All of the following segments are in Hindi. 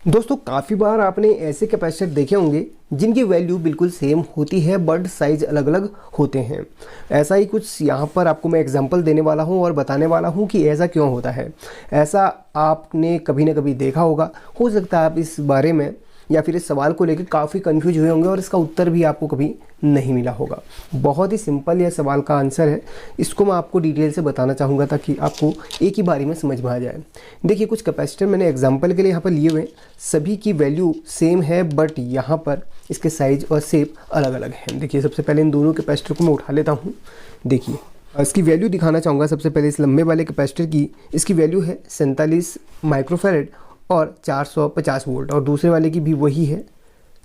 दोस्तों काफ़ी बार आपने ऐसे कैपेसिटर देखे होंगे जिनकी वैल्यू बिल्कुल सेम होती है बट साइज़ अलग अलग होते हैं। ऐसा ही कुछ यहाँ पर आपको मैं एग्जांपल देने वाला हूँ और बताने वाला हूँ कि ऐसा क्यों होता है। ऐसा आपने कभी ना कभी देखा होगा, हो सकता है आप इस बारे में या फिर इस सवाल को लेकर काफ़ी कंफ्यूज हुए होंगे और इसका उत्तर भी आपको कभी नहीं मिला होगा। बहुत ही सिंपल यह सवाल का आंसर है, इसको मैं आपको डिटेल से बताना चाहूँगा ताकि आपको एक ही बारी में समझ में आ जाए। देखिए कुछ कैपेसिटर मैंने एग्जांपल के लिए यहाँ पर लिए हुए हैं, सभी की वैल्यू सेम है बट यहाँ पर इसके साइज और शेप अलग अलग हैं। देखिए सबसे पहले इन दोनों कैपेसिटर को मैं उठा लेता हूँ। देखिए इसकी वैल्यू दिखाना चाहूँगा। सबसे पहले इस लंबे वाले कैपेसिटर की इसकी वैल्यू है 47 माइक्रोफेरेड और 450 वोल्ट, और दूसरे वाले की भी वही है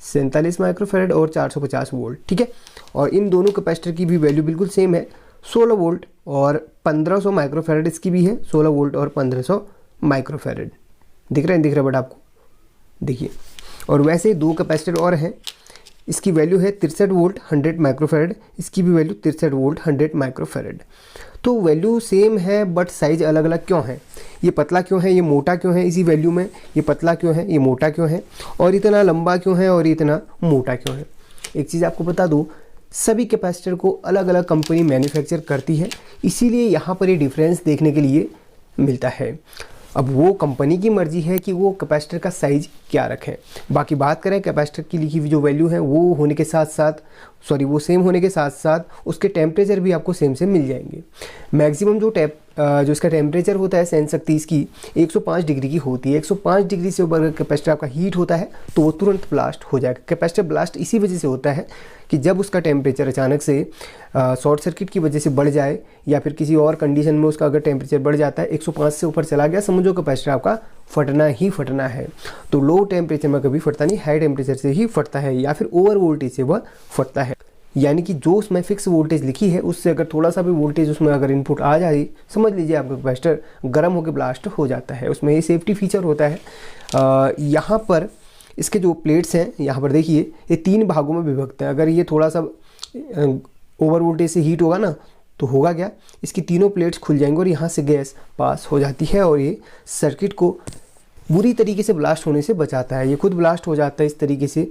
47 माइक्रोफेरेड और 450 वोल्ट। ठीक है, और इन दोनों कैपेसिटर की भी वैल्यू बिल्कुल सेम है, 16 वोल्ट और 1500 माइक्रोफेरेड इसकी भी है, 16 वोल्ट और 1500 माइक्रोफेरेड। दिख रहा है बट आपको देखिए। और वैसे दो कैपेसिटर और हैं, इसकी वैल्यू है 63 वोल्ट 100 माइक्रोफेरेड, इसकी भी वैल्यू 63 वोल्ट 100 माइक्रोफेरेड। तो वैल्यू सेम है बट साइज़ अलग अलग क्यों है? ये पतला क्यों है, ये मोटा क्यों है इसी वैल्यू में? ये पतला क्यों है, ये मोटा क्यों है, और इतना लंबा क्यों है और इतना मोटा क्यों है? एक चीज़ आपको बता दूँ, सभी कैपेसिटर को अलग अलग कंपनी मैन्युफैक्चर करती है, इसीलिए यहाँ पर ये डिफरेंस देखने के लिए मिलता है। अब वो कंपनी की मर्जी है कि वो कैपेसिटर का साइज़ क्या रखें। बाकी बात करें कैपेसिटर की लिखी हुई जो वैल्यू है वो होने के साथ साथ वो सेम होने के साथ साथ उसके टेम्परेचर भी आपको सेम मिल जाएंगे। मैक्सिमम जो इसका टेम्परेचर होता है सहन शक्ति इसकी 105 डिग्री की होती है। 105 डिग्री से ऊपर कैपेसिटर आपका हीट होता है तो वो तुरंत ब्लास्ट हो जाएगा। कैपेसिटर ब्लास्ट इसी वजह से होता है कि जब उसका टेम्परेचर अचानक से शॉर्ट सर्किट की वजह से बढ़ जाए या फिर किसी और कंडीशन में उसका अगर टेम्परेचर बढ़ जाता है 105 से ऊपर चला गया, समझो कैपेसिटर आपका फटना ही फटना है। तो लो टेम्परेचर में कभी फटता नहीं, हाई टेम्परेचर से ही फटता है या फिर ओवर वोल्टेज से वह फटता है। यानी कि जो उसमें फिक्स वोल्टेज लिखी है उससे अगर थोड़ा सा भी वोल्टेज उसमें अगर इनपुट आ जाए, समझ लीजिए आपका कैपेसिटर गर्म होकर ब्लास्ट हो जाता है। उसमें ये सेफ्टी फीचर होता है। यहाँ पर इसके जो प्लेट्स हैं यहाँ पर देखिए ये 3 भागों में विभक्त है। अगर ये थोड़ा सा ओवर वोल्टेज से हीट होगा ना तो होगा क्या, इसकी तीनों प्लेट्स खुल जाएंगे और यहाँ से गैस पास हो जाती है और ये सर्किट को बुरी तरीके से ब्लास्ट होने से बचाता है। ये खुद ब्लास्ट हो जाता है इस तरीके से,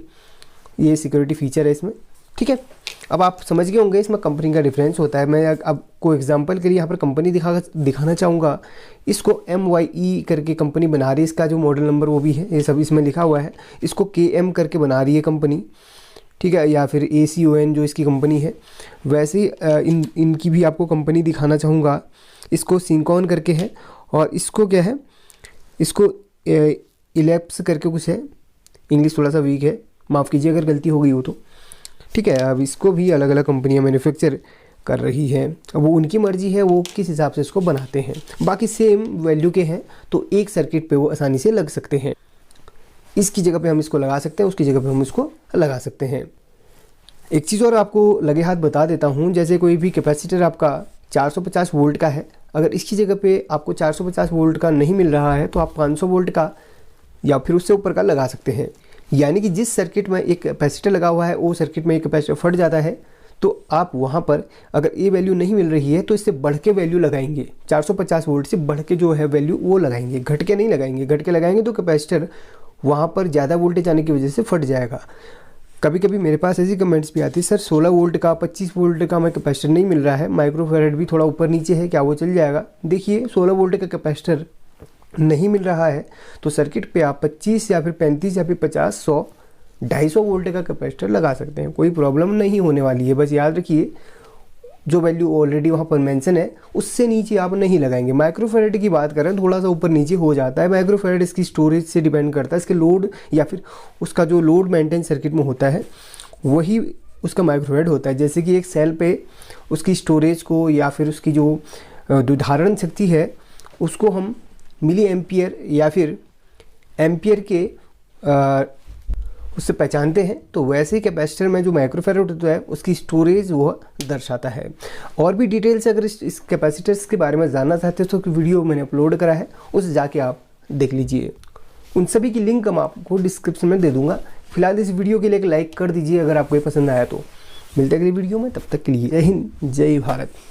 ये सिक्योरिटी फीचर है इसमें। ठीक है, अब आप समझ गए होंगे इसमें कंपनी का डिफरेंस होता है। मैं आपको एग्जांपल के लिए यहाँ पर कंपनी दिखाना चाहूँगा। इसको MYE करके कंपनी बना रही है, इसका जो मॉडल नंबर वो भी है, ये सब इसमें लिखा हुआ है। इसको KM करके बना रही है कंपनी, ठीक है, या फिर ACON जो इसकी कंपनी है। वैसे ही इनकी भी आपको कंपनी दिखाना चाहूँगा। इसको सिंकॉन करके है और इसको क्या है, इसको इलेप्स करके कुछ है। इंग्लिश थोड़ा सा वीक है, माफ़ कीजिए अगर गलती हो गई हो तो। ठीक है, अब इसको भी अलग अलग कंपनियां मैन्युफैक्चर कर रही हैं। अब वो उनकी मर्जी है, वो किस हिसाब से इसको बनाते हैं। बाकी सेम वैल्यू के हैं तो एक सर्किट पे वो आसानी से लग सकते हैं। इसकी जगह पे हम इसको लगा सकते हैं, उसकी जगह पे हम इसको लगा सकते हैं। एक चीज़ और आपको लगे हाथ बता देता हूँ, जैसे कोई भी कैपेसिटर आपका 450 वोल्ट का है, अगर इसकी जगह पे आपको 450 वोल्ट का नहीं मिल रहा है तो आप 500 वोल्ट का या फिर उससे ऊपर का लगा सकते हैं। यानी कि जिस सर्किट में एक कैपेसिटर लगा हुआ है वो सर्किट में एक कैपेसिटर फट जाता है तो आप वहाँ पर अगर ये वैल्यू नहीं मिल रही है तो इससे बढ़ के वैल्यू लगाएंगे। 450 वोल्ट से बढ़ के जो है वैल्यू वो लगाएंगे, घट के नहीं लगाएंगे। घट के लगाएंगे तो कैपेसिटर वहाँ पर ज़्यादा वोल्टेज आने की वजह से फट जाएगा। कभी कभी मेरे पास ऐसी कमेंट्स भी आती है, सर 16 वोल्ट का 25 वोल्ट का मैं कैपेसिटर नहीं मिल रहा है, माइक्रोफेरेड भी थोड़ा ऊपर नीचे है, क्या वो चल जाएगा? देखिए 16 वोल्ट का कैपेसिटर नहीं मिल रहा है तो सर्किट पे आप 25 या फिर 35 या फिर 50, 100, 250 वोल्ट का कैपेसिटर लगा सकते हैं, कोई प्रॉब्लम नहीं होने वाली है। बस याद रखिए जो वैल्यू ऑलरेडी वहाँ पर मेंशन है उससे नीचे आप नहीं लगाएंगे। माइक्रोफेरेड की बात करें थोड़ा सा ऊपर नीचे हो जाता है। माइक्रोफेरेड इसकी स्टोरेज से डिपेंड करता है, इसके लोड या फिर उसका जो लोड मेंटेन सर्किट में होता है वही उसका माइक्रोफेरेड होता है। जैसे कि एक सेल पे उसकी स्टोरेज को या फिर उसकी जो धारण शक्ति है उसको हम मिली एम्पियर या फिर एम्पियर के उससे पहचानते हैं, तो वैसे ही कैपेसिटर में जो माइक्रोफेरेड होता है उसकी स्टोरेज वो दर्शाता है। और भी डिटेल से अगर इस कैपेसिटर्स के बारे में जानना चाहते हो तो वीडियो मैंने अपलोड करा है, उसे जाके आप देख लीजिए। उन सभी की लिंक मैं आपको डिस्क्रिप्शन में दे दूंगा। फिलहाल इस वीडियो के लिए एक लाइक कर दीजिए अगर आपको ये पसंद आया तो। मिलते हैं अगली वीडियो में, तब तक के लिए जय हिंद, जय भारत।